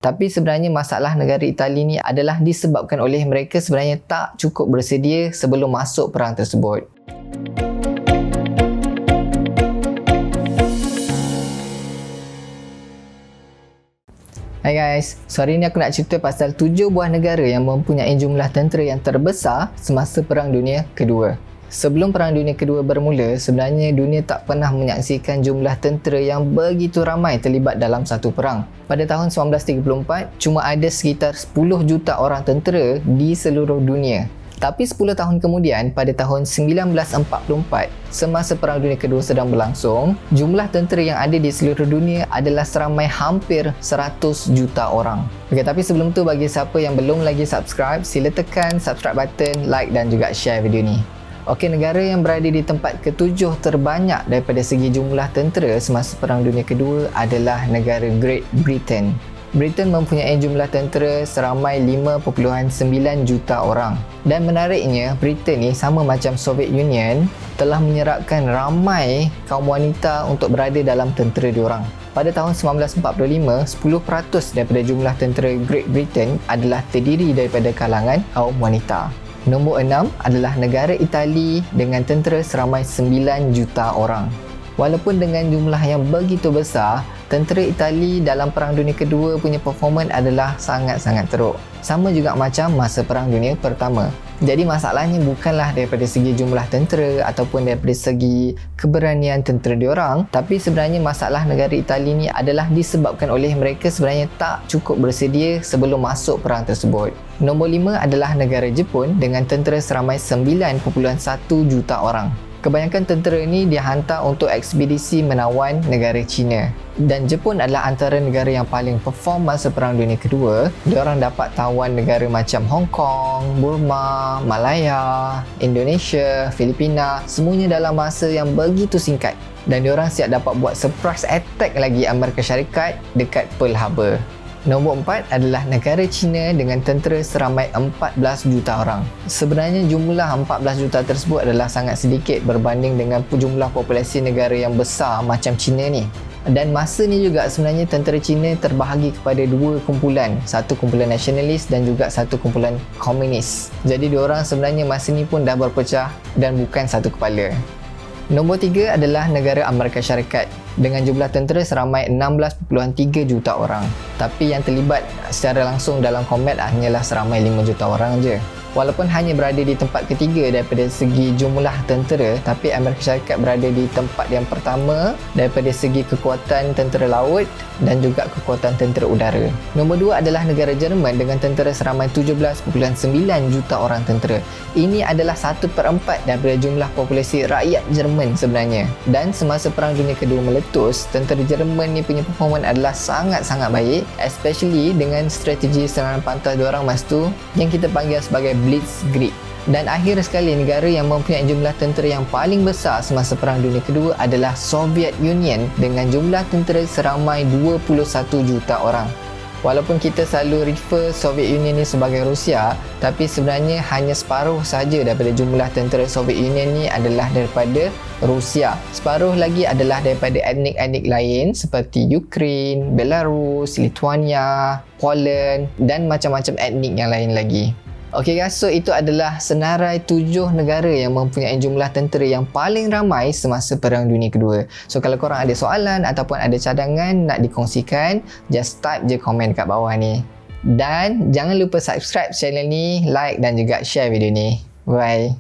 Tapi sebenarnya masalah negara Itali ni adalah disebabkan oleh mereka sebenarnya tak cukup bersedia sebelum masuk perang tersebut. Hai guys, so hari ni aku nak cerita pasal 7 buah negara yang mempunyai jumlah tentera yang terbesar semasa Perang Dunia Kedua. Sebelum Perang Dunia Kedua bermula, sebenarnya dunia tak pernah menyaksikan jumlah tentera yang begitu ramai terlibat dalam satu perang. Pada tahun 1934, cuma ada sekitar 10 juta orang tentera di seluruh dunia. Tapi 10 tahun kemudian, pada tahun 1944, semasa Perang Dunia Kedua sedang berlangsung, jumlah tentera yang ada di seluruh dunia adalah seramai hampir 100 juta orang. Okey, tapi sebelum tu, bagi siapa yang belum lagi subscribe, sila tekan subscribe button, like dan juga share video ni. Okey, negara yang berada di tempat ke-7 terbanyak daripada segi jumlah tentera semasa Perang Dunia Kedua adalah negara Great Britain. Britain mempunyai jumlah tentera seramai 5.9 juta orang. Dan menariknya, Britain ni sama macam Soviet Union telah menyerahkan ramai kaum wanita untuk berada dalam tentera diorang. Pada tahun 1945, 10% daripada jumlah tentera Great Britain adalah terdiri daripada kalangan kaum wanita. Nombor 6 adalah negara Itali dengan tentera seramai 9 juta orang. Walaupun dengan jumlah yang begitu besar, tentera Itali dalam Perang Dunia Kedua punya performance adalah sangat-sangat teruk. Sama juga macam masa Perang Dunia Pertama. Jadi masalahnya bukanlah daripada segi jumlah tentera ataupun daripada segi keberanian tentera diorang, tapi sebenarnya masalah negara Itali ni adalah disebabkan oleh mereka sebenarnya tak cukup bersedia sebelum masuk perang tersebut. Nombor 5 adalah negara Jepun dengan tentera seramai 9.1 juta orang. Kebanyakan tentera ni dihantar untuk ekspedisi menawan negara China. Dan Jepun adalah antara negara yang paling perform masa Perang Dunia Kedua. Diorang dapat tawan negara macam Hong Kong, Burma, Malaya, Indonesia, Filipina, semuanya dalam masa yang begitu singkat. Dan diorang siap dapat buat surprise attack lagi Amerika Syarikat dekat Pearl Harbor. Nombor 4 adalah negara China dengan tentera seramai 14 juta orang. Sebenarnya jumlah 14 juta tersebut adalah sangat sedikit berbanding dengan jumlah populasi negara yang besar macam China ni. Dan masa ni juga sebenarnya tentera China terbahagi kepada dua kumpulan. Satu kumpulan nasionalis dan juga satu kumpulan komunis. Jadi diorang sebenarnya masa ni pun dah berpecah dan bukan satu kepala. Nombor 3 adalah negara Amerika Syarikat dengan jumlah tentera seramai 16.3 juta orang. Tapi yang terlibat secara langsung dalam combat hanyalah seramai 5 juta orang je. Walaupun hanya berada di tempat ketiga daripada segi jumlah tentera, tapi Amerika Syarikat berada di tempat yang pertama daripada segi kekuatan tentera laut dan juga kekuatan tentera udara. Nombor 2 adalah negara Jerman dengan tentera seramai 17.9 juta orang tentera. Ini adalah 1/4 daripada jumlah populasi rakyat Jerman sebenarnya. Dan semasa Perang Dunia Kedua meletus, tentera Jerman ni punya performance adalah sangat-sangat baik, especially dengan strategi serangan pantas diorang masa tu yang kita panggil sebagai Blitzkrieg. Dan akhir sekali, negara yang mempunyai jumlah tentera yang paling besar semasa Perang Dunia Kedua adalah Soviet Union dengan jumlah tentera seramai 21 juta orang. Walaupun kita selalu refer Soviet Union ni sebagai Rusia, tapi sebenarnya hanya separuh saja daripada jumlah tentera Soviet Union ni adalah daripada Rusia. Separuh lagi adalah daripada etnik-etnik lain seperti Ukraine, Belarus, Lithuania, Poland dan macam-macam etnik yang lain lagi. Okey guys, so itu adalah senarai 7 negara yang mempunyai jumlah tentera yang paling ramai semasa Perang Dunia Kedua. So kalau korang ada soalan ataupun ada cadangan nak dikongsikan, just type je komen kat bawah ni. Dan jangan lupa subscribe channel ni, like dan juga share video ni. Bye.